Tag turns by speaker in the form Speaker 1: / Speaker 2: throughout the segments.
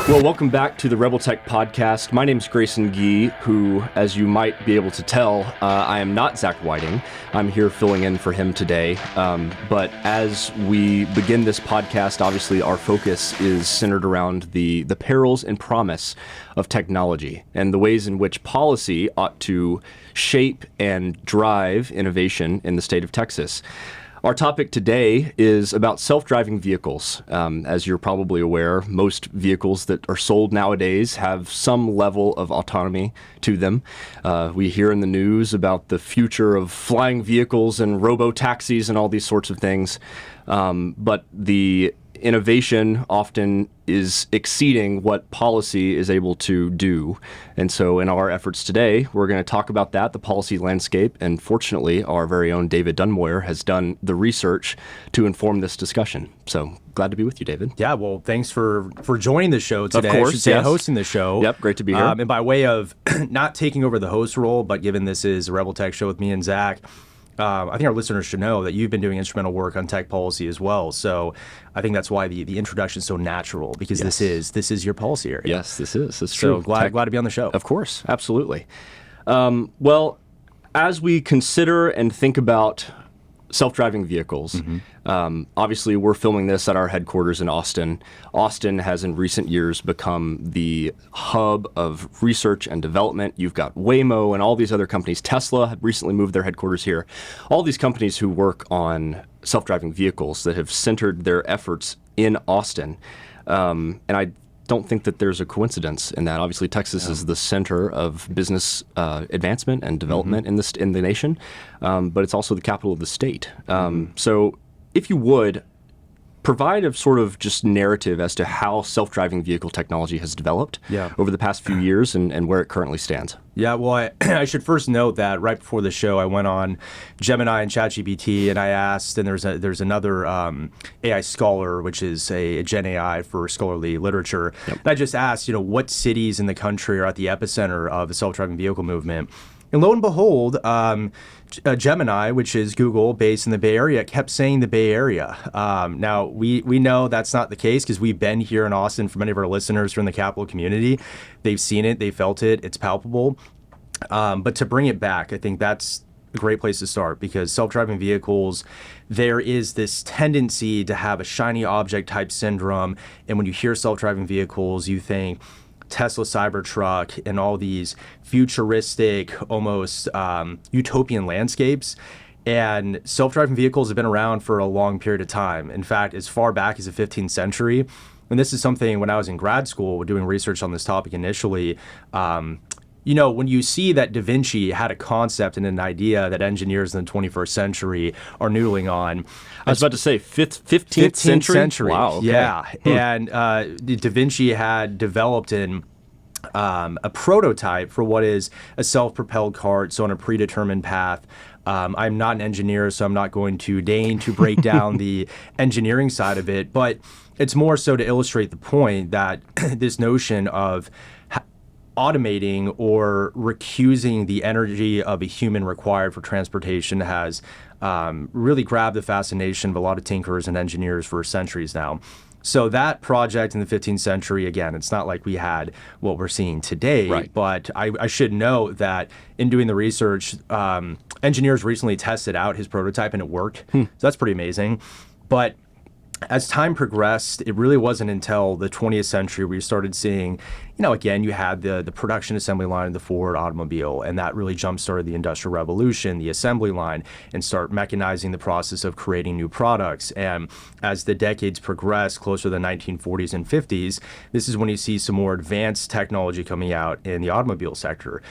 Speaker 1: Well, welcome back to the Rebel Tech Podcast. My name's Greyson Gee, who, as you might be able to tell, I am not Zach Whiting. I'm here filling in for him today. But as we begin this podcast, obviously our focus is centered around the perils and promise of technology and the ways in which policy ought to shape and drive innovation in the state of Texas. Our topic today is about self-driving vehicles. As you're probably aware, most vehicles that are sold nowadays have some level of autonomy to them. We hear in the news about the future of flying vehicles and robo-taxis and all these sorts of things. But the innovation often is exceeding what policy is able to do. And so in our efforts today, we're going to talk about that, the policy landscape. And fortunately, our very own David Dunmoyer has done the research to inform this discussion. So glad to be with you, David.
Speaker 2: Yeah, well, thanks for joining the show today.
Speaker 1: Of course,
Speaker 2: I should say,
Speaker 1: yes.
Speaker 2: hosting the show.
Speaker 1: Yep, great to be here.
Speaker 2: And by way of not taking over the host role, but given this is a Rebel Tech show with me and Zach, I think our listeners should know that you've been doing instrumental work on tech policy as well. So I think that's why the introduction is so natural, because
Speaker 1: Yes.
Speaker 2: this is your policy area.
Speaker 1: Yes, this is. It's true.
Speaker 2: So glad to be on the show.
Speaker 1: Of course, absolutely. Well, as we consider and think about self-driving vehicles, obviously we're filming this at our headquarters in Austin. Austin has in recent years become the hub of research and development. You've got Waymo and all these other companies. Tesla had recently moved their headquarters here. All these companies who work on self-driving vehicles that have centered their efforts in Austin. And I don't think that there's a coincidence in that. Obviously, Texas is the center of business advancement and development in the nation, but it's also the capital of the state. So if you would, provide a sort of just narrative as to how self-driving vehicle technology has developed over the past few years and where it currently stands.
Speaker 2: Yeah, well, I should first note that right before the show, I went on Gemini and ChatGPT, and I asked, and there's another AI scholar, which is a Gen AI for scholarly literature. Yep. And I just asked, what cities in the country are at the epicenter of the self-driving vehicle movement? And lo and behold, Gemini, which is Google based in the Bay Area, kept saying the Bay Area. Now, we know that's not the case because we've been here in Austin for many of our listeners from the capital community. They've seen it, they felt it, it's palpable. But to bring it back, I think that's a great place to start, because self-driving vehicles, there is this tendency to have a shiny object type syndrome. And when you hear self-driving vehicles, you think Tesla Cybertruck and all these futuristic, almost utopian landscapes. And self-driving vehicles have been around for a long period of time. In fact, as far back as the 15th century. And this is something when I was in grad school doing research on this topic initially, when you see that Da Vinci had a concept and an idea that engineers in the 21st century are noodling on.
Speaker 1: I was about to say 15th century? Wow. Okay.
Speaker 2: Yeah. And Da Vinci had developed a prototype for what is a self-propelled cart, so on a predetermined path. I'm not an engineer, so I'm not going to deign to break down the engineering side of it, but it's more so to illustrate the point that this notion of automating or recusing the energy of a human required for transportation has really grabbed the fascination of a lot of tinkerers and engineers for centuries now. So that project in the 15th century, again, it's not like we had what we're seeing today,
Speaker 1: right.
Speaker 2: But I should note that in doing the research, engineers recently tested out his prototype and it worked. So that's pretty amazing. But as time progressed, it really wasn't until the 20th century where you started seeing, again, you had the production assembly line of the Ford automobile, and that really jump-started the Industrial Revolution, the assembly line, and start mechanizing the process of creating new products. And as the decades progressed, closer to the 1940s and 50s, this is when you see some more advanced technology coming out in the automobile sector.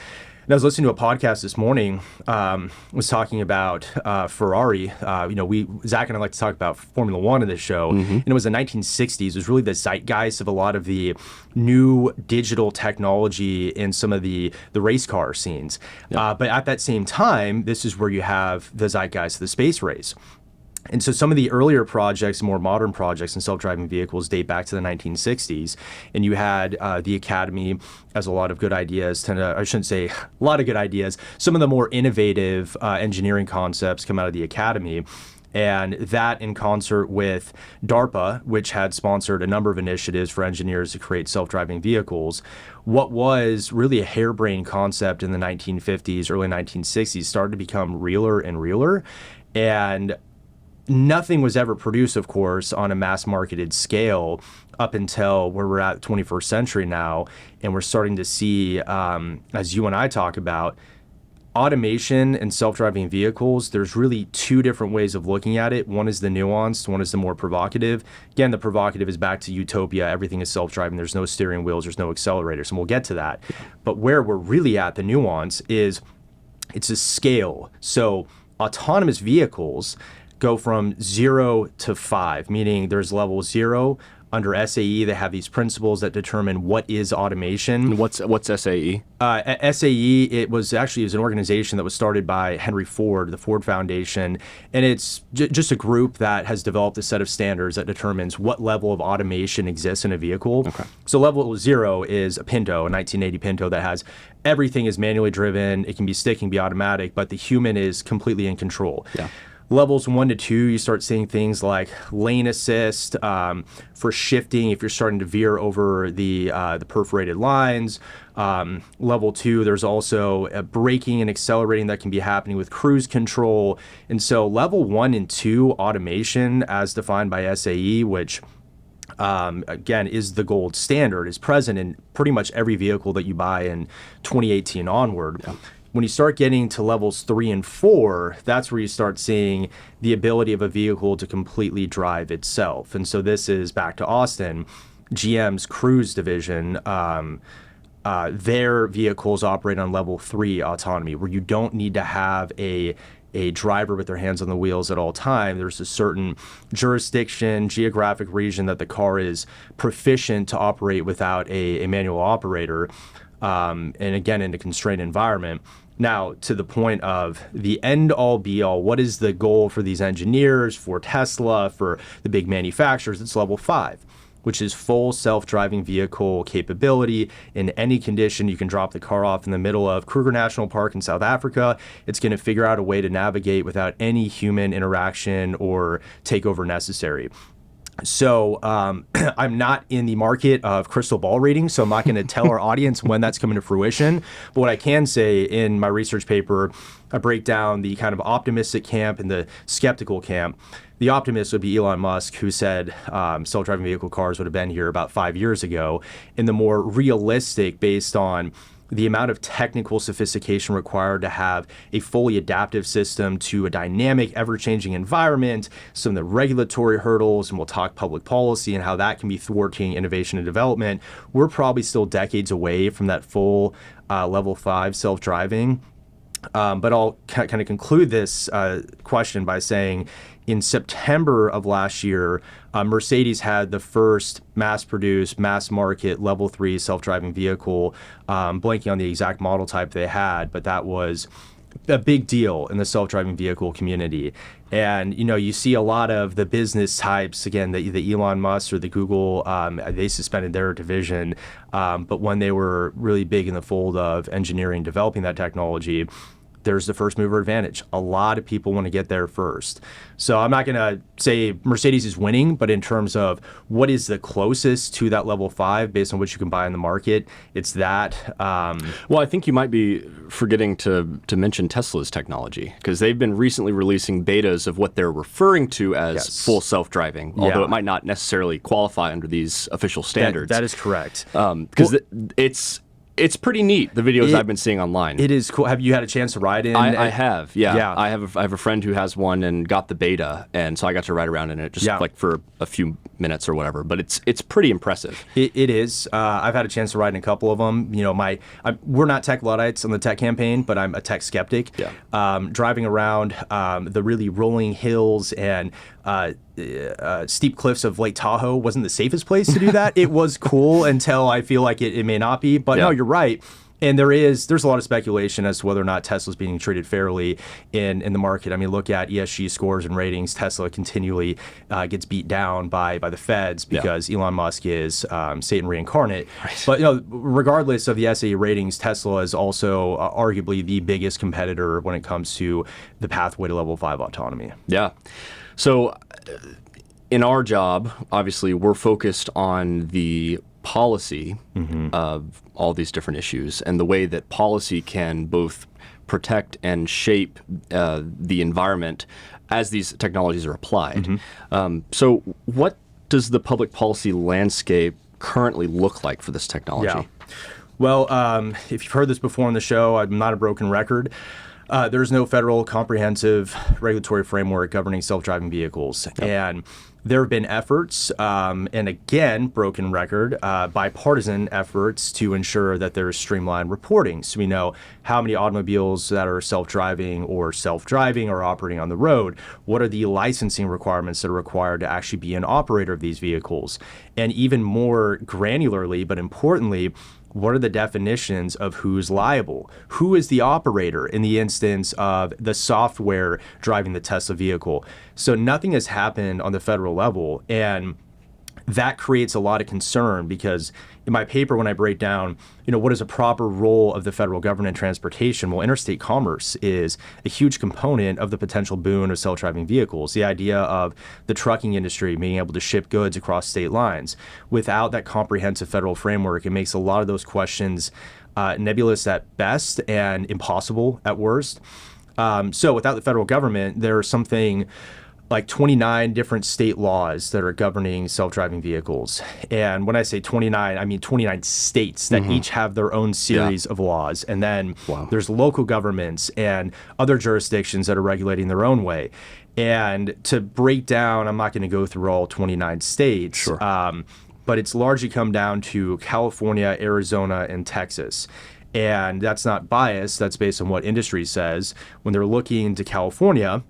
Speaker 2: And I was listening to a podcast this morning, was talking about Ferrari. Zach and I like to talk about Formula One in this show. And it was the 1960s. It was really the zeitgeist of a lot of the new digital technology in some of the race car scenes. But at that same time, this is where you have the zeitgeist of the space race. And so some of the earlier projects, more modern projects in self-driving vehicles date back to the 1960s. And you had the Academy as a lot of good ideas, I shouldn't say a lot of good ideas, some of the more innovative engineering concepts come out of the Academy. And that in concert with DARPA, which had sponsored a number of initiatives for engineers to create self-driving vehicles, what was really a harebrained concept in the 1950s, early 1960s started to become realer and realer. And nothing was ever produced, of course, on a mass marketed scale up until where we're at the 21st century now. And we're starting to see, as you and I talk about, automation and self-driving vehicles. There's really two different ways of looking at it. One is the nuanced, one is the more provocative. Again, the provocative is back to utopia. Everything is self-driving. There's no steering wheels. There's no accelerators. And we'll get to that. But where we're really at, the nuance, is it's a scale. So autonomous vehicles go from 0 to 5, meaning there's level 0. Under SAE, they have these principles that determine what is automation.
Speaker 1: What's SAE?
Speaker 2: SAE, it was an organization that was started by Henry Ford, the Ford Foundation, and it's just a group that has developed a set of standards that determines what level of automation exists in a vehicle. Okay. So level 0 is a Pinto, a 1980 Pinto that has everything is manually driven, it can be stick, can be automatic, but the human is completely in control. Yeah. Levels 1 to 2, you start seeing things like lane assist for shifting if you're starting to veer over the perforated lines. Level 2, there's also braking and accelerating that can be happening with cruise control. And so level 1 and 2 automation, as defined by SAE, which again is the gold standard, is present in pretty much every vehicle that you buy in 2018 onward. Yeah. When you start getting to levels 3 and 4, that's where you start seeing the ability of a vehicle to completely drive itself. And so this is back to Austin, GM's Cruise division. Their vehicles operate on level 3 autonomy, where you don't need to have a driver with their hands on the wheels at all time. There's a certain jurisdiction, geographic region that the car is proficient to operate without a manual operator. And again, in a constrained environment. Now, to the point of the end-all, be-all, what is the goal for these engineers, for Tesla, for the big manufacturers? It's level 5, which is full self-driving vehicle capability. In any condition, you can drop the car off in the middle of Kruger National Park in South Africa. It's going to figure out a way to navigate without any human interaction or takeover necessary. So I'm not in the market of crystal ball reading, so I'm not going to tell our audience when that's coming to fruition. But what I can say in my research paper, I break down the kind of optimistic camp and the skeptical camp. The optimist would be Elon Musk, who said self-driving vehicle cars would have been here about 5 years ago. And the more realistic, based on the amount of technical sophistication required to have a fully adaptive system to a dynamic, ever-changing environment, some of the regulatory hurdles, and we'll talk public policy and how that can be thwarting innovation and development. We're probably still decades away from that full level 5 self-driving. But I'll kind of conclude this question by saying, in September of last year, Mercedes had the first mass-produced, mass-market level 3 self-driving vehicle, blanking on the exact model type they had, but that was a big deal in the self-driving vehicle community. And, you see a lot of the business types, again, the Elon Musk or the Google, they suspended their division. But when they were really big in the fold of engineering, developing that technology, there's the first mover advantage. A lot of people want to get there first. So I'm not going to say Mercedes is winning, but in terms of what is the closest to that level 5 based on what you can buy in the market, it's that.
Speaker 1: Well, I think you might be forgetting to mention Tesla's technology, because they've been recently releasing betas of what they're referring to as full self-driving, although it might not necessarily qualify under these official standards.
Speaker 2: That is correct.
Speaker 1: Because it's pretty neat, the videos I've been seeing online.
Speaker 2: It is cool. Have you had a chance to ride in?
Speaker 1: I have, yeah. I have a friend who has one and got the beta, and so I got to ride around in it just like for a few minutes or whatever. But it's pretty impressive.
Speaker 2: It is. I've had a chance to ride in a couple of them. We're not tech Luddites on the tech campaign, but I'm a tech skeptic. Yeah. Driving around the really rolling hills and steep cliffs of Lake Tahoe wasn't the safest place to do that. It was cool until I feel like it may not be. But no, you're right. And there's a lot of speculation as to whether or not Tesla's being treated fairly in the market. I mean, look at ESG scores and ratings. Tesla continually gets beat down by the feds because Elon Musk is Satan reincarnate. Right. But regardless of the SAE ratings, Tesla is also arguably the biggest competitor when it comes to the pathway to level 5 autonomy.
Speaker 1: Yeah. So in our job, obviously, we're focused on the policy of all these different issues and the way that policy can both protect and shape the environment as these technologies are applied. So what does the public policy landscape currently look like for this technology?
Speaker 2: Yeah. Well, if you've heard this before on the show, I'm not a broken record. There's no federal comprehensive regulatory framework governing self-driving vehicles.
Speaker 1: Yep.
Speaker 2: And there have been efforts, and again, broken record, bipartisan efforts to ensure that there's streamlined reporting. So we know how many automobiles that are self-driving are operating on the road. What are the licensing requirements that are required to actually be an operator of these vehicles? And even more granularly, but importantly, what are the definitions of who's liable? Who is the operator in the instance of the software driving the Tesla vehicle? So nothing has happened on the federal level, and that creates a lot of concern because in my paper, when I break down, what is a proper role of the federal government in transportation? Well, interstate commerce is a huge component of the potential boon of self-driving vehicles. The idea of the trucking industry being able to ship goods across state lines. Without that comprehensive federal framework, it makes a lot of those questions nebulous at best and impossible at worst. So without the federal government, there's something like 29 different state laws that are governing self-driving vehicles. And when I say 29, I mean 29 states that each have their own series of laws. And then there's local governments and other jurisdictions that are regulating their own way. And to break down, I'm not going to go through all 29 states,
Speaker 1: Sure.
Speaker 2: But it's largely come down to California, Arizona, and Texas. And that's not biased. That's based on what industry says. When they're looking into California,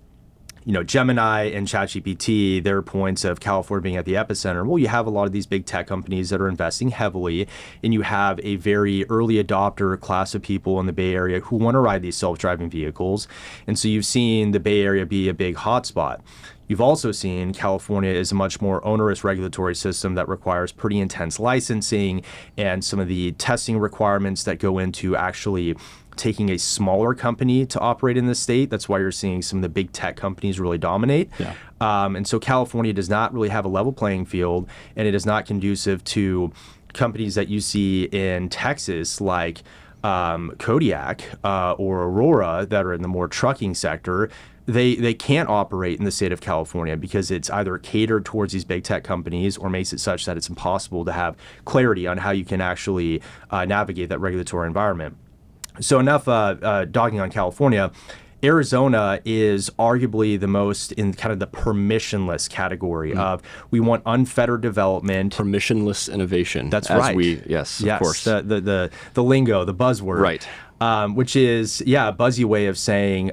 Speaker 2: Gemini and ChatGPT, their points of California being at the epicenter. Well, you have a lot of these big tech companies that are investing heavily, and you have a very early adopter class of people in the Bay Area who want to ride these self-driving vehicles. And so you've seen the Bay Area be a big hotspot. You've also seen California is a much more onerous regulatory system that requires pretty intense licensing and some of the testing requirements that go into actually taking a smaller company to operate in the state. That's why you're seeing some of the big tech companies really dominate.
Speaker 1: Yeah.
Speaker 2: And so California does not really have a level playing field, and it is not conducive to companies that you see in Texas like Kodiak or Aurora that are in the more trucking sector. They can't operate in the state of California because it's either catered towards these big tech companies or makes it such that it's impossible to have clarity on how you can actually navigate that regulatory environment. So enough dogging on California. Arizona is arguably the most in kind of the permissionless category of we want unfettered development.
Speaker 1: Permissionless innovation.
Speaker 2: That's right.
Speaker 1: Yes, of course.
Speaker 2: The lingo, the buzzword.
Speaker 1: Right.
Speaker 2: Which is, a buzzy way of saying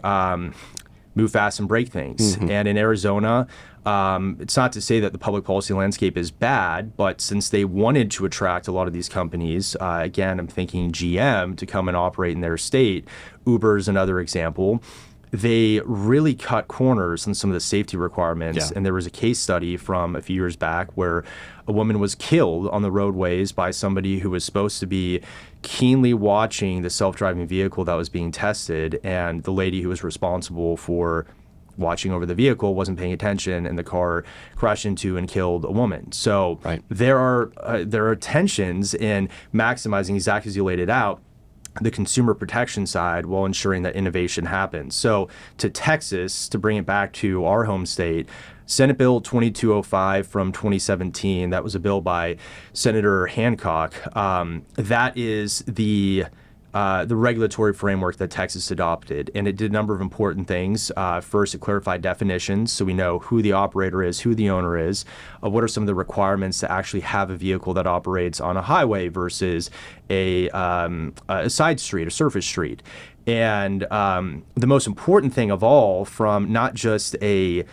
Speaker 2: move fast and break things. And in Arizona, it's not to say that the public policy landscape is bad, but since they wanted to attract a lot of these companies, again, I'm thinking GM to come and operate in their state, Uber's another example, they really cut corners on some of the safety requirements.
Speaker 1: Yeah.
Speaker 2: And there was a case study from a few years back where a woman was killed on the roadways by somebody who was supposed to be keenly watching the self-driving vehicle that was being tested. And the lady who was responsible for watching over the vehicle wasn't paying attention, and the car crashed into and killed a woman. So there are tensions in maximizing, exactly as you laid it out, the consumer protection side while ensuring that innovation happens. So to Texas, to bring it back to our home state, Senate Bill 2205 from 2017, that was a bill by Senator Hancock. That is the regulatory framework that Texas adopted, and it did a number of important things. First, it clarified definitions, so we know who the operator is, who the owner is, what are some of the requirements to actually have a vehicle that operates on a highway versus a side street, a surface street. And the most important thing of all, from not just a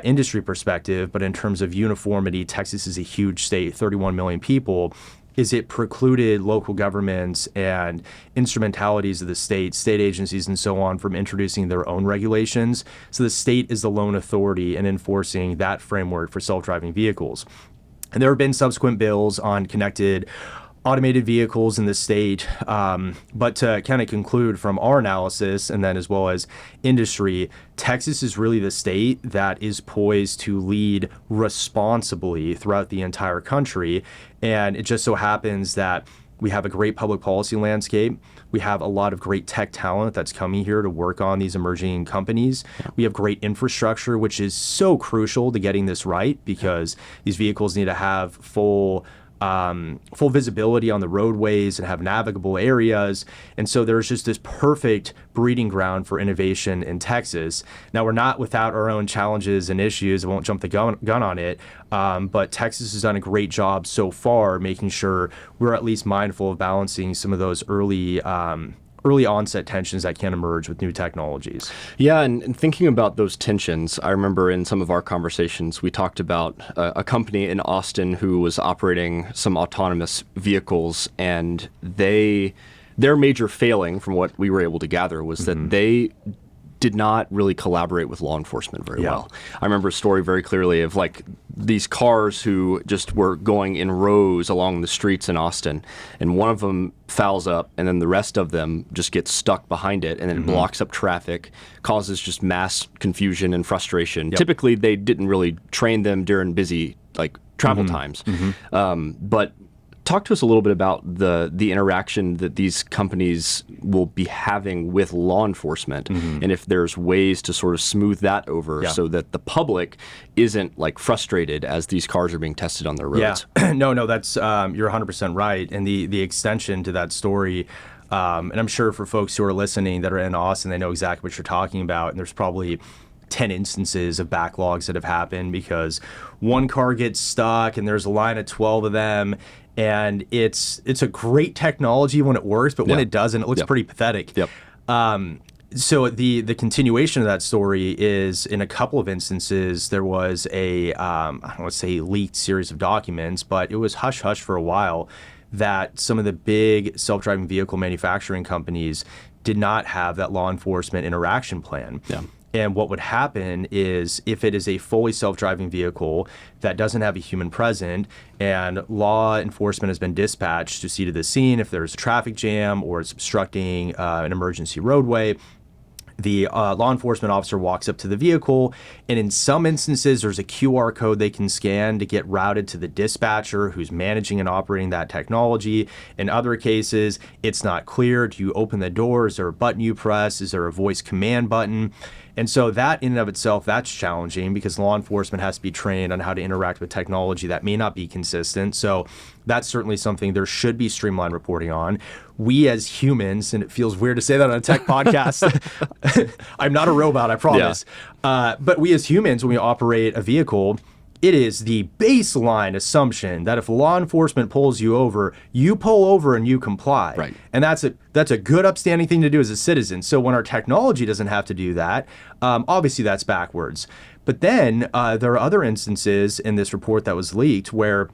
Speaker 2: industry perspective, but in terms of uniformity, Texas is a huge state, 31 million people, is it precluded local governments and instrumentalities of the state agencies and so on from introducing their own regulations. So the state is the lone authority in enforcing that framework for self-driving vehicles. And there have been subsequent bills on connected automated vehicles in the state. But to kind of conclude from our analysis, and then as well as industry, Texas is really the state that is poised to lead responsibly throughout the entire country. And it just so happens that we have a great public policy landscape. We have a lot of great tech talent that's coming here to work on these emerging companies. We have great infrastructure, which is so crucial to getting this right, because these vehicles need to have full visibility on the roadways and have navigable areas. And so there's just this perfect breeding ground for innovation in Texas. Now, we're not without our own challenges and issues. I won't jump the gun on it. But Texas has done a great job so far making sure we're at least mindful of balancing some of those early onset tensions that can emerge with new technologies.
Speaker 1: Yeah, and thinking about those tensions, I remember in some of our conversations, we talked about a company in Austin who was operating some autonomous vehicles, and their major failing, from what we were able to gather, was that they did not really collaborate with law enforcement very well. I remember a story very clearly of like these cars who just were going in rows along the streets in Austin, and one of them fouls up, and then the rest of them just get stuck behind it, and then it blocks up traffic, causes just mass confusion and frustration. Typically, they didn't really train them during busy like travel times, but talk to us a little bit about the interaction that these companies will be having with law enforcement, and if there's ways to sort of smooth that over so that the public isn't like frustrated as these cars are being tested on their roads.
Speaker 2: No, that's you're 100% right. And the extension to that story, and I'm sure for folks who are listening that are in Austin, they know exactly what you're talking about. And there's probably 10 instances of backlogs that have happened because one car gets stuck and there's a line of 12 of them. And it's a great technology when it works, but when it doesn't, it looks pretty pathetic. So the continuation of that story is, in a couple of instances, there was I don't want to say leaked series of documents, but it was hush-hush for a while that some of the big self-driving vehicle manufacturing companies did not have that law enforcement interaction plan. And what would happen is, if it is a fully self-driving vehicle that doesn't have a human present and law enforcement has been dispatched to see to the scene if there's a traffic jam or it's obstructing an emergency roadway, the law enforcement officer walks up to the vehicle, and in some instances, there's a QR code they can scan to get routed to the dispatcher who's managing and operating that technology. In other cases, it's not clear. Do you open the door? Is there a button you press? Is there a voice command button? And so that in and of itself, that's challenging because law enforcement has to be trained on how to interact with technology that may not be consistent. So that's certainly something there should be streamlined reporting on. We as humans, and it feels weird to say that on a tech podcast, I'm not a robot, I promise. But we as humans, when we operate a vehicle, it is the baseline assumption that if law enforcement pulls you over, you pull over and you comply.
Speaker 1: Right.
Speaker 2: And that's a good upstanding thing to do as a citizen. So when our technology doesn't have to do that, obviously that's backwards. But then there are other instances in this report that was leaked where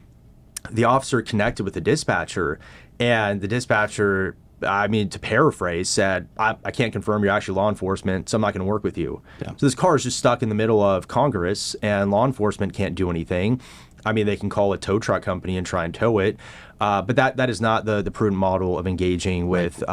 Speaker 2: the officer connected with the dispatcher, and the dispatcher, I mean, to paraphrase, said, I can't confirm you're actually law enforcement, so I'm not going to work with you. So this car is just stuck in the middle of Congress, and law enforcement can't do anything. I mean, they can call a tow truck company and try and tow it, but that is not the prudent model of engaging with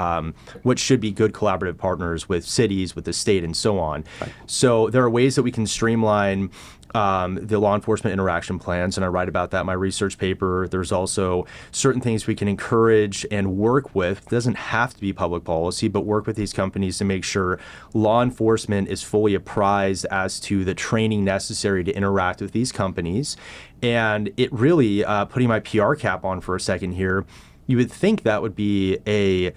Speaker 2: what should be good collaborative partners with cities, with the state, and so on. So there are ways that we can streamline the law enforcement interaction plans, and I write about that in my research paper. There's also certain things we can encourage and work with. It doesn't have to be public policy, but work with these companies to make sure law enforcement is fully apprised as to the training necessary to interact with these companies. And it really, putting my PR cap on for a second here, you would think that would be a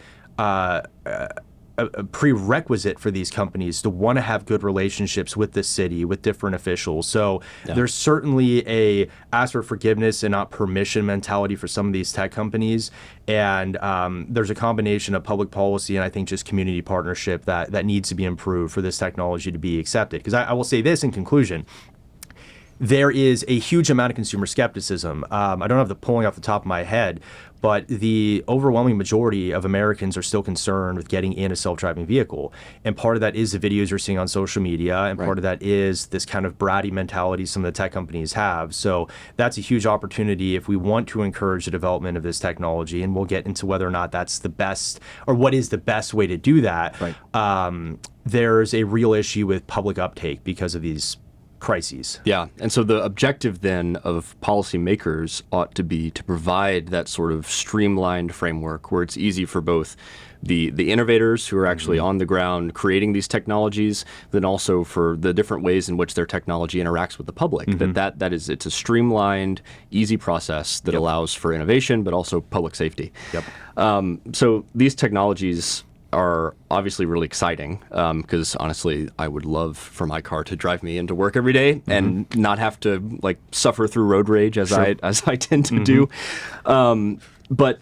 Speaker 2: prerequisite for these companies to want to have good relationships with the city, with different officials. So there's certainly a ask for forgiveness and not permission mentality for some of these tech companies. And there's a combination of public policy and I think just community partnership that needs to be improved for this technology to be accepted. Because I will say this in conclusion, there is a huge amount of consumer skepticism. I don't have the polling off the top of my head, but the overwhelming majority of Americans are still concerned with getting in a self-driving vehicle. And part of that is the videos you're seeing on social media, and part of that is this kind of bratty mentality some of the tech companies have. So that's a huge opportunity if we want to encourage the development of this technology, and we'll get into whether or not that's the best, or what is the best way to do that. There's a real issue with public uptake because of these crises.
Speaker 1: Yeah, and so the objective then of policymakers ought to be to provide that sort of streamlined framework where it's easy for both the innovators who are actually on the ground creating these technologies, then also for the different ways in which their technology interacts with the public. That is, it's a streamlined, easy process that allows for innovation, but also public safety. So these technologies are obviously really exciting because honestly, I would love for my car to drive me into work every day and not have to like suffer through road rage as I tend to do. But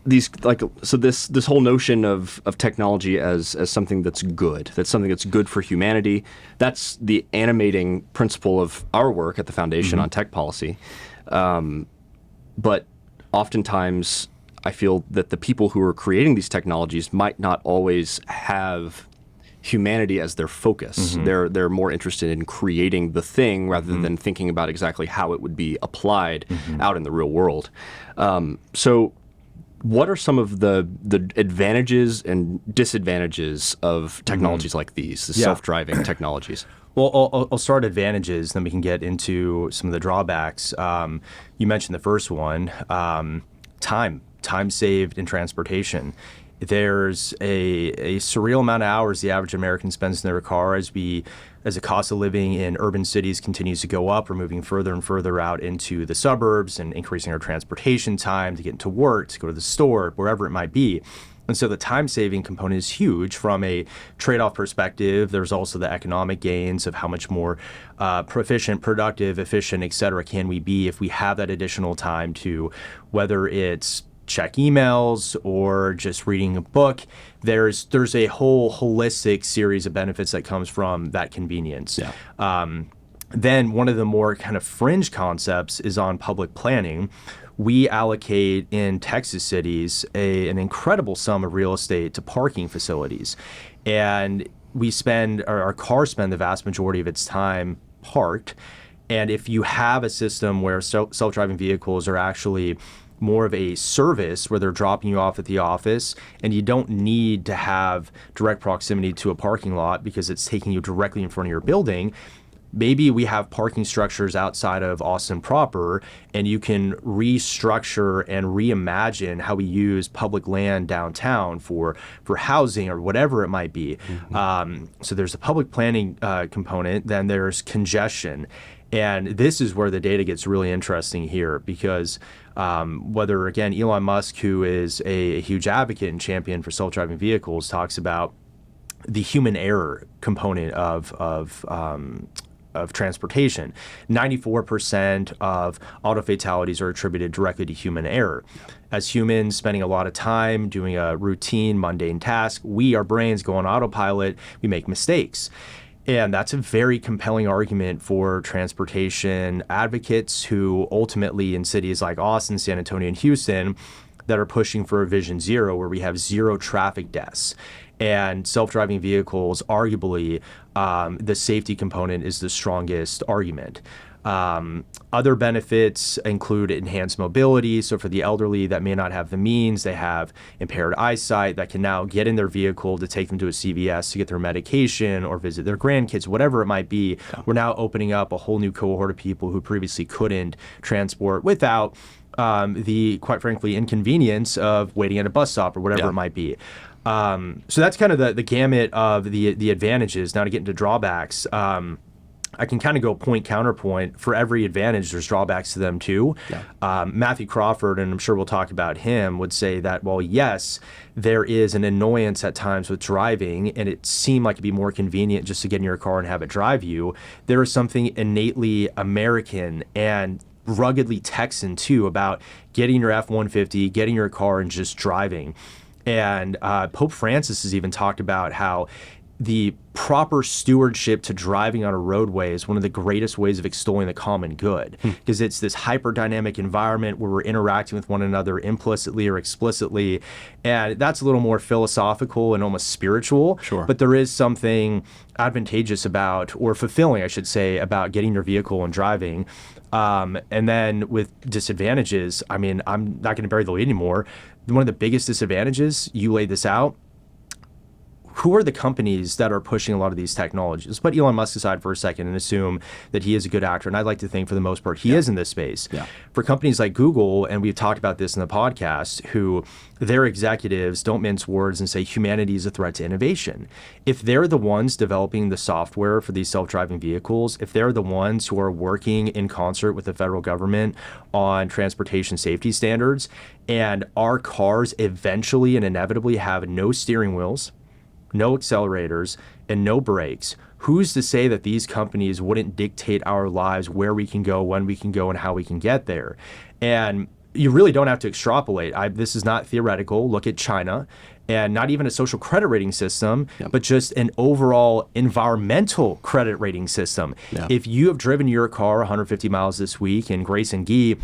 Speaker 1: these this whole notion of technology as something that's something that's good for humanity. That's the animating principle of our work at the Foundation on Tech Policy. But oftentimes, I feel that the people who are creating these technologies might not always have humanity as their focus. They're more interested in creating the thing rather than thinking about exactly how it would be applied out in the real world. So what are some of the advantages and disadvantages of technologies like these, the self-driving technologies?
Speaker 2: Well, I'll start advantages, then we can get into some of the drawbacks. You mentioned the first one, time saved in transportation. There's a surreal amount of hours the average American spends in their car as the cost of living in urban cities continues to go up. We're moving further and further out into the suburbs and increasing our transportation time to get into work, to go to the store, wherever it might be. And so the time-saving component is huge from a trade-off perspective. There's also the economic gains of how much more proficient, productive, efficient, et cetera, can we be if we have that additional time to, whether it's check emails or just reading a book. There's a whole holistic series of benefits that comes from that convenience. Then one of the more kind of fringe concepts is on public planning. We allocate in Texas cities an incredible sum of real estate to parking facilities. And our cars spend the vast majority of its time parked. And if you have a system where self-driving vehicles are actually more of a service where they're dropping you off at the office and you don't need to have direct proximity to a parking lot because it's taking you directly in front of your building, maybe we have parking structures outside of Austin proper, and you can restructure and reimagine how we use public land downtown for housing or whatever it might be. So there's a public planning component, then there's congestion. And this is where the data gets really interesting here because whether, again, Elon Musk, who is a huge advocate and champion for self-driving vehicles, talks about the human error component of transportation. 94% of auto fatalities are attributed directly to human error. As humans spending a lot of time doing a routine, mundane task, our brains go on autopilot, we make mistakes. And that's a very compelling argument for transportation advocates who ultimately in cities like Austin, San Antonio, and Houston that are pushing for a Vision Zero where we have zero traffic deaths. And self-driving vehicles, arguably, the safety component is the strongest argument. Other benefits include enhanced mobility. So for the elderly that may not have the means, they have impaired eyesight that can now get in their vehicle to take them to a CVS to get their medication or visit their grandkids, whatever it might be. We're now opening up a whole new cohort of people who previously couldn't transport without the, quite frankly, inconvenience of waiting at a bus stop or whatever it might be. So that's kind of the gamut of the advantages. Now to get into drawbacks, I can kind of go point counterpoint. For every advantage, there's drawbacks to them too. Matthew Crawford, and I'm sure we'll talk about him, would say that, well, yes, there is an annoyance at times with driving, and it seemed like it'd be more convenient just to get in your car and have it drive you. There is something innately American and ruggedly Texan too about getting your F-150, getting your car and just driving. And Pope Francis has even talked about how the proper stewardship to driving on a roadway is one of the greatest ways of extolling the common good, because it's this hyper-dynamic environment where we're interacting with one another implicitly or explicitly, and that's a little more philosophical and almost spiritual.
Speaker 1: Sure.
Speaker 2: But there is something advantageous about, or fulfilling, I should say, about getting your vehicle and driving. And then with disadvantages, I mean, I'm not going to bury the lead anymore. One of the biggest disadvantages, you laid this out, who are the companies that are pushing a lot of these technologies? Let's put Elon Musk aside for a second and assume that he is a good actor. And I'd like to think for the most part, he is in this space.
Speaker 1: Yeah.
Speaker 2: For companies like Google, and we've talked about this in the podcast, who their executives don't mince words and say humanity is a threat to innovation. If they're the ones developing the software for these self-driving vehicles, if they're the ones who are working in concert with the federal government on transportation safety standards, and our cars eventually and inevitably have no steering wheels, no accelerators, and no brakes, who's to say that these companies wouldn't dictate our lives, where we can go, when we can go, and how we can get there? And you really don't have to extrapolate. This is not theoretical. Look at China, and not even a social credit rating system, but just an overall environmental credit rating system. If you have driven your car 150 miles this week in Greyson Gee,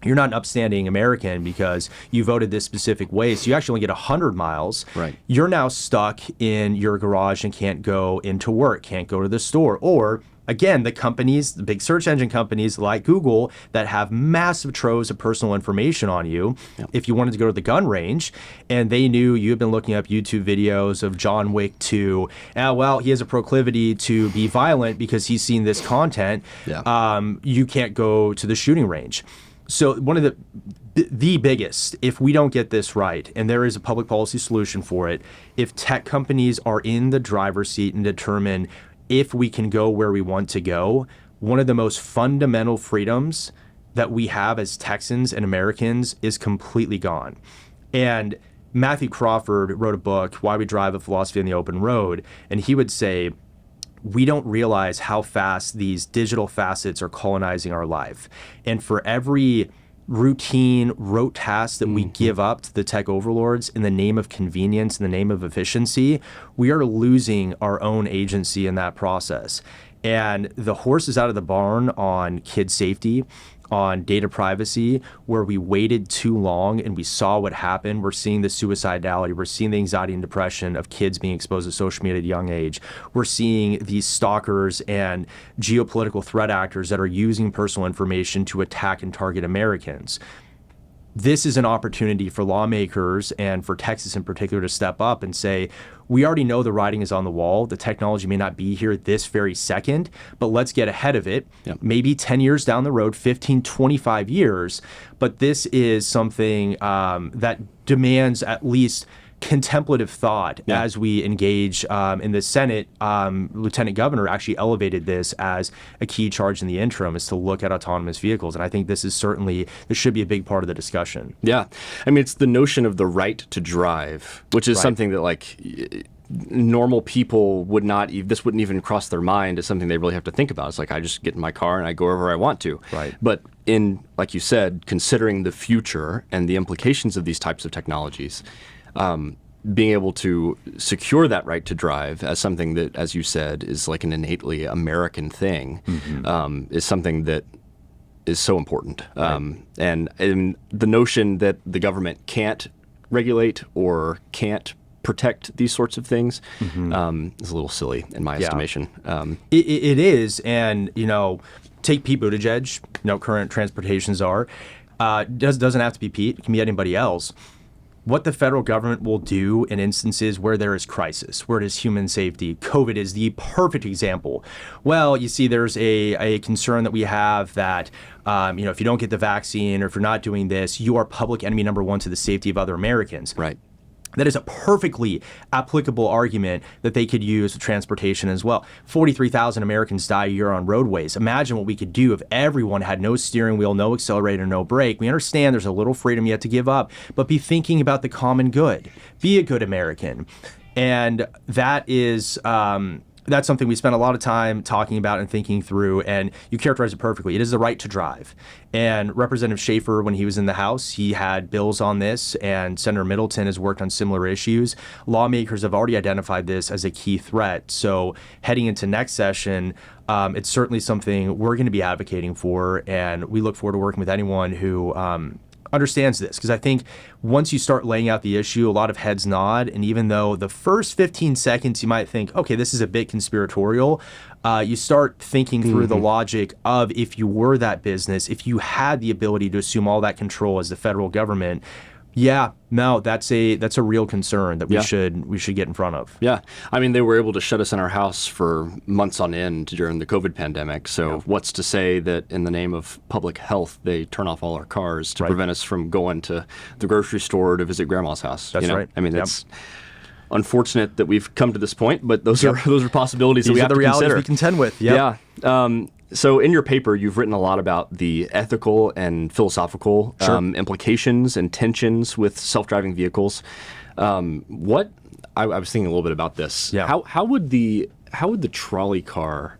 Speaker 2: you're not an upstanding American because you voted this specific way, so you actually only get 100 miles.
Speaker 1: Right.
Speaker 2: You're now stuck in your garage and can't go into work, can't go to the store. Or, again, the companies, the big search engine companies like Google that have massive troves of personal information on you. If you wanted to go to the gun range and they knew you had been looking up YouTube videos of John Wick 2, well, he has a proclivity to be violent because he's seen this content, you can't go to the shooting range. So one of the biggest, if we don't get this right, and there is a public policy solution for it, if tech companies are in the driver's seat and determine if we can go where we want to go, one of the most fundamental freedoms that we have as Texans and Americans is completely gone. And Matthew Crawford wrote a book, Why We Drive: A Philosophy on the Open Road, and he would say, we don't realize how fast these digital facets are colonizing our life. And for every routine, rote task that we give up to the tech overlords in the name of convenience, in the name of efficiency, we are losing our own agency in that process. And the horse is out of the barn on kid safety, on data privacy, where we waited too long and we saw what happened. We're seeing the suicidality. We're seeing the anxiety and depression of kids being exposed to social media at a young age. We're seeing these stalkers and geopolitical threat actors that are using personal information to attack and target Americans. This is an opportunity for lawmakers and for Texas in particular to step up and say, we already know the writing is on the wall. The technology may not be here this very second, but let's get ahead of it. Maybe 10 years down the road, 15, 25 years. But this is something that demands at least contemplative thought as we engage in the Senate. Lieutenant Governor actually elevated this as a key charge in the interim, is to look at autonomous vehicles. And I think this should be a big part of the discussion. Yeah.
Speaker 1: I mean, it's the notion of the right to drive, which is something that normal people this wouldn't even cross their mind as something they really have to think about. It's like, I just get in my car and I go wherever I want to.
Speaker 2: Right.
Speaker 1: But like you said, considering the future and the implications of these types of technologies, being able to secure that right to drive as something that, as you said, is like an innately American thing, is something that is so important. And the notion that the government can't regulate or can't protect these sorts of things is a little silly in my estimation.
Speaker 2: It is. And, take Pete Buttigieg, current transportation czar. Doesn't have to be Pete. It can be anybody else. What the federal government will do in instances where there is crisis, where it is human safety. COVID is the perfect example. Well, you see, there's a concern that we have that, if you don't get the vaccine or if you're not doing this, you are public enemy number one to the safety of other Americans.
Speaker 1: Right.
Speaker 2: That is a perfectly applicable argument that they could use with transportation as well. 43,000 Americans die a year on roadways. Imagine what we could do if everyone had no steering wheel, no accelerator, no brake. We understand there's a little freedom you have to give up, but be thinking about the common good. Be a good American. And that is that's something we spent a lot of time talking about and thinking through, and you characterize it perfectly. It is the right to drive. And Representative Schaefer, when he was in the House, he had bills on this, and Senator Middleton has worked on similar issues. Lawmakers have already identified this as a key threat. So heading into next session, it's certainly something we're going to be advocating for, and we look forward to working with anyone who understands this, because I think once you start laying out the issue, a lot of heads nod, and even though the first 15 seconds you might think, okay, this is a bit conspiratorial, you start thinking through the logic of, if you were that business, if you had the ability to assume all that control as the federal government, that's a real concern that we should get in front of.
Speaker 1: Yeah. I mean, they were able to shut us in our house for months on end during the COVID pandemic. So what's to say that in the name of public health, they turn off all our cars to prevent us from going to the grocery store to visit grandma's house?
Speaker 2: That's right.
Speaker 1: I mean, it's unfortunate that we've come to this point, but those are possibilities that we have to consider.
Speaker 2: These are the realities we contend with.
Speaker 1: Yeah. So in your paper, you've written a lot about the ethical and philosophical implications and tensions with self-driving vehicles. I was thinking a little bit about this.
Speaker 2: Yeah.
Speaker 1: How would the trolley car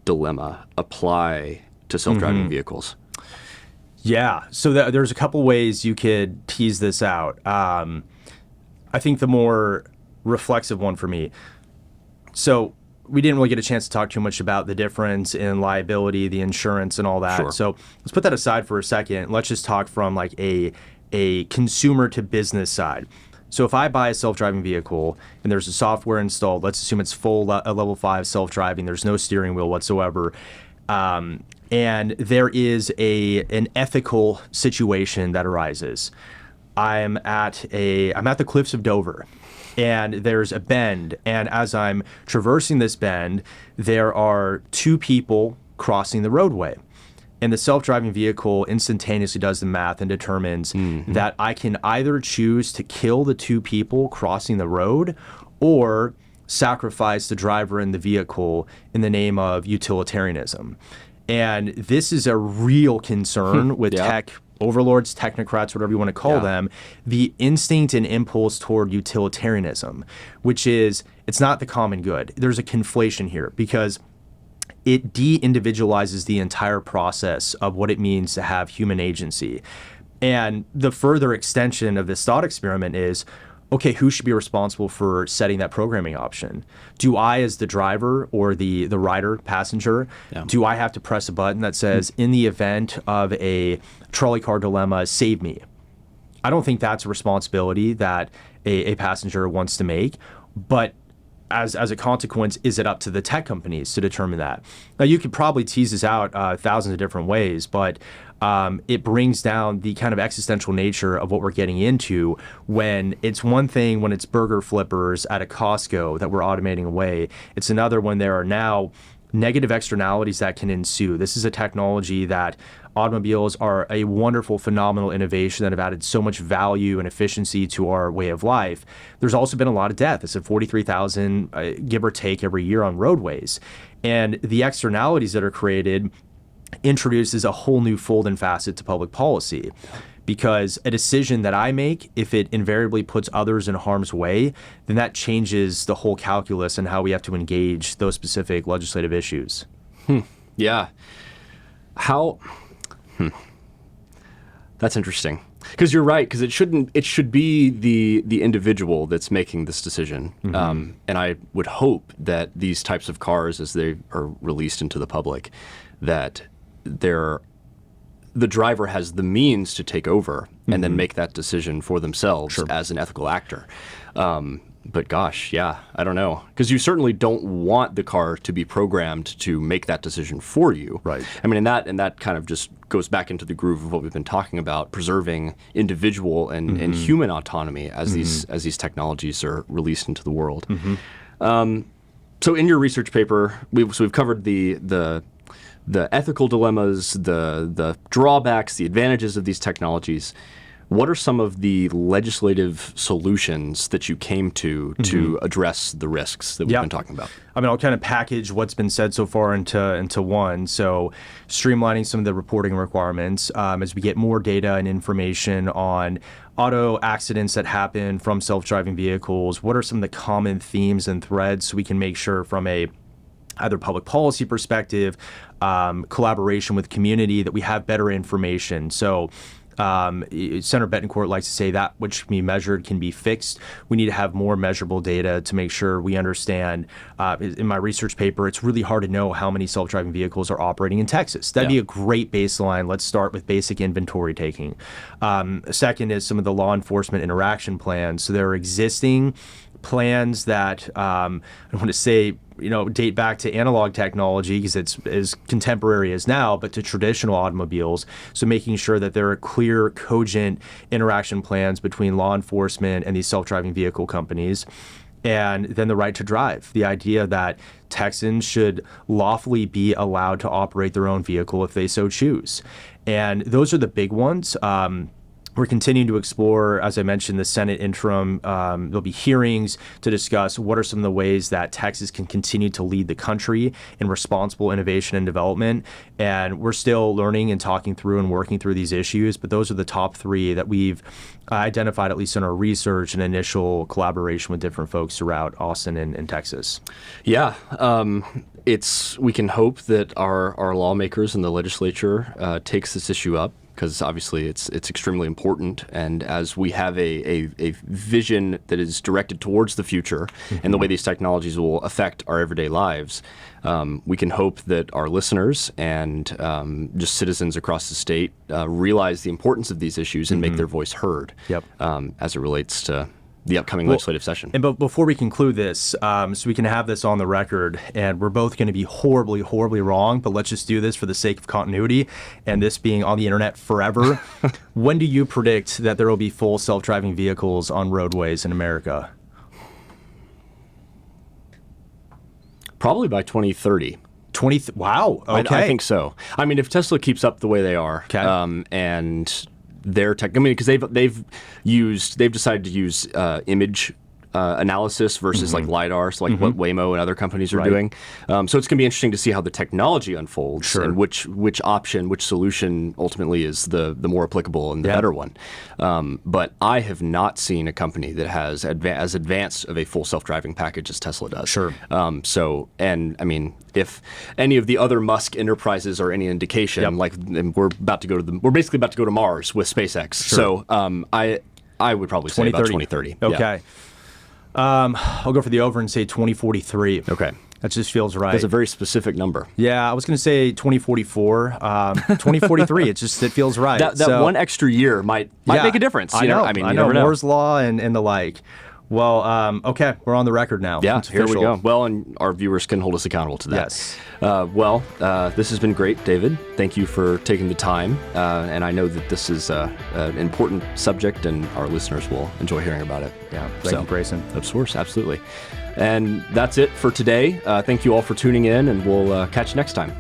Speaker 1: dilemma apply to self-driving vehicles?
Speaker 2: Yeah. So there's a couple ways you could tease this out. I think the more reflexive one for me. So we didn't really get a chance to talk too much about the difference in liability, the insurance, and all that.
Speaker 1: Sure.
Speaker 2: So let's put that aside for a second. Let's just talk from like a consumer to business side. So if I buy a self-driving vehicle and there's a software installed, let's assume it's full level 5 self-driving, there's no steering wheel whatsoever, and there is an ethical situation that arises. I'm at the cliffs of Dover, and there's a bend, and as I'm traversing this bend, there are two people crossing the roadway. And the self-driving vehicle instantaneously does the math and determines that I can either choose to kill the two people crossing the road or sacrifice the driver and the vehicle in the name of utilitarianism. And this is a real concern with tech overlords, technocrats, whatever you want to call them, the instinct and impulse toward utilitarianism, which is, it's not the common good. There's a conflation here because it de-individualizes the entire process of what it means to have human agency. And the further extension of this thought experiment is, okay, who should be responsible for setting that programming option? Do I, as the driver or the rider, passenger, do I have to press a button that says, in the event of a trolley car dilemma, save me? I don't think that's a responsibility that a passenger wants to make, but as a consequence, is it up to the tech companies to determine that? Now, you could probably tease this out thousands of different ways, but it brings down the kind of existential nature of what we're getting into when it's one thing when it's burger flippers at a Costco that we're automating away. It's another when there are now negative externalities that can ensue. This is a technology that automobiles are a wonderful, phenomenal innovation that have added so much value and efficiency to our way of life. There's also been a lot of death. It's at 43,000, give or take, every year on roadways. And the externalities that are created introduces a whole new fold and facet to public policy. Because a decision that I make, if it invariably puts others in harm's way, then that changes the whole calculus and how we have to engage those specific legislative issues.
Speaker 1: Yeah. That's interesting. Because you're right, because it should be the individual that's making this decision. And I would hope that these types of cars, as they are released into the public, that the driver has the means to take over and then make that decision for themselves as an ethical actor. But gosh, I don't know. Because you certainly don't want the car to be programmed to make that decision for you.
Speaker 2: Right.
Speaker 1: I mean, and that kind of just goes back into the groove of what we've been talking about, preserving individual and human autonomy as these technologies are released into the world. So in your research paper, we've covered the ethical dilemmas, the drawbacks, the advantages of these technologies. what are some of the legislative solutions that you came to address the risks that we've been talking about?
Speaker 2: I mean, I'll kind of package what's been said so far into one. So streamlining some of the reporting requirements as we get more data and information on auto accidents that happen from self-driving vehicles. What are some of the common themes and threads so we can make sure from a either public policy perspective, collaboration with community, that we have better information. So Senator Betancourt likes to say that which can be measured can be fixed. We need to have more measurable data to make sure we understand. In my research paper, it's really hard to know how many self-driving vehicles are operating in Texas. That'd be a great baseline. Let's start with basic inventory taking. Second is some of the law enforcement interaction plans. So there are existing plans that I want to say, date back to analog technology because it's as contemporary as now, but to traditional automobiles. So making sure that there are clear, cogent interaction plans between law enforcement and these self-driving vehicle companies. And then the right to drive, the idea that Texans should lawfully be allowed to operate their own vehicle if they so choose. And those are the big ones. We're continuing to explore, as I mentioned, the Senate interim. There'll be hearings to discuss what are some of the ways that Texas can continue to lead the country in responsible innovation and development. And we're still learning and talking through and working through these issues, but those are the top three that we've identified, at least in our research and initial collaboration with different folks throughout Austin and Texas.
Speaker 1: Yeah. We can hope that our lawmakers in the legislature takes this issue up, because obviously it's extremely important. And as we have a vision that is directed towards the future and the way these technologies will affect our everyday lives, we can hope that our listeners and just citizens across the state realize the importance of these issues and make their voice heard as it relates to the upcoming legislative session.
Speaker 2: And before we conclude this, so we can have this on the record, and we're both going to be horribly, horribly wrong, but let's just do this for the sake of continuity and this being on the internet forever. When do you predict that there will be full self-driving vehicles on roadways in America?
Speaker 1: Probably by 2030.
Speaker 2: Wow. Okay.
Speaker 1: I think so. I mean, if Tesla keeps up the way they are, and their tech, because they've decided to use image analysis versus like LiDAR, so like what Waymo and other companies are doing. So it's going to be interesting to see how the technology unfolds and which solution ultimately is the more applicable and the better one. But I have not seen a company that has as advanced of a full self-driving package as Tesla does. And I mean, if any of the other Musk enterprises are any indication, like we're basically about to go to Mars with SpaceX. So I would probably say about 2030.
Speaker 2: Okay. I'll go for the over and say 2043.
Speaker 1: Okay.
Speaker 2: That just feels right.
Speaker 1: That's a very specific number.
Speaker 2: Yeah, I was going to say 2044, 2043. It feels right.
Speaker 1: That one extra year might make a difference.
Speaker 2: I know. You never know. Moore's Law and the like. Well, okay, we're on the record now.
Speaker 1: Yeah, here we go. Well, and our viewers can hold us accountable to that.
Speaker 2: Yes.
Speaker 1: This has been great, David. Thank you for taking the time. And I know that this is an important subject, and our listeners will enjoy hearing about it.
Speaker 2: Yeah, thank you, Greyson.
Speaker 1: Of course, absolutely. And that's it for today. Thank you all for tuning in, and we'll catch you next time.